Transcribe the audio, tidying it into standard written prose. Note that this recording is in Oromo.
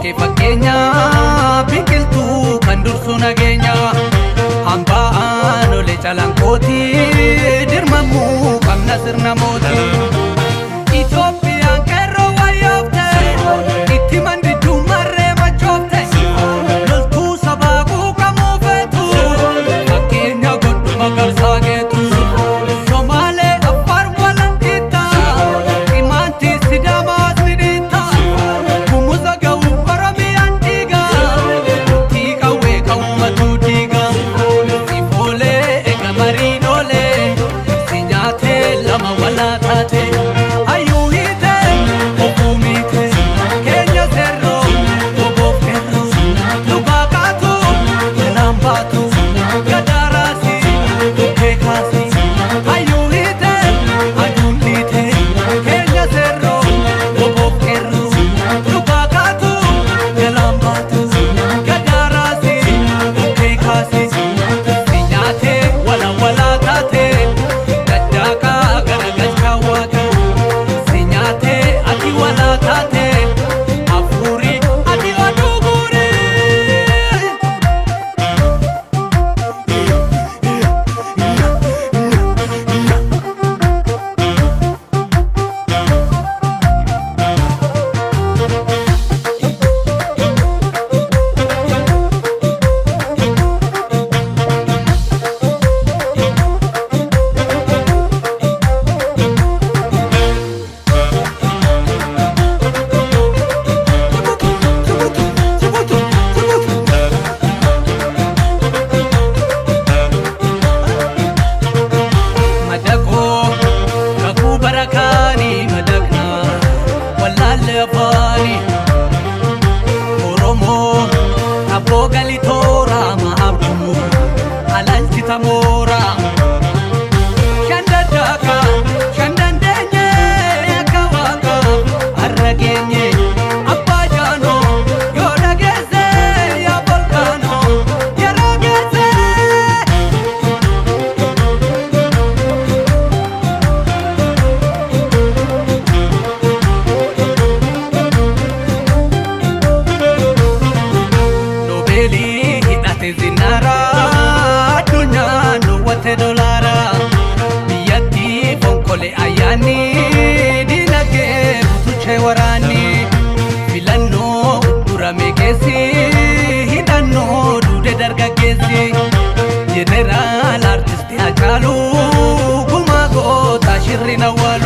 ke fakkeenya biqiltuu kan dursu nageenya hambaan ole calankooti dirmamuu qabna sirna mootii Itoophiyaan qeerroo wayyoofte itti mandiduu marree machoofte loltuu sabaa quuqamuu feetu fakkeenya godhu magarsaa geetu Somaalee Affaar walanqitta imaantii Sidaamaa Sidiitta Gumuza ga'uu Oromiyaan dhiiga murtii qawwee ka'uumatu dhiiga Sifoolee ega mariin oolee si nyaatee lama walaa taate Oromoo aboo galitoora mahabdu alalchi tamoora shandadaka shandandeenye akka waaqa arrageenye abbaa jaanoo yoo dhageesse yaa volkaanoo yeroo geesse zinara addunyaa nuwwate dolaara biyyattii fonkolee ayyaanni dinagdee butuchee waraanni filannoo durame keessi hidhannoo duude dargaggeessi jeneraal artistii Hacaaluu gumaa goota shirri nawwaalu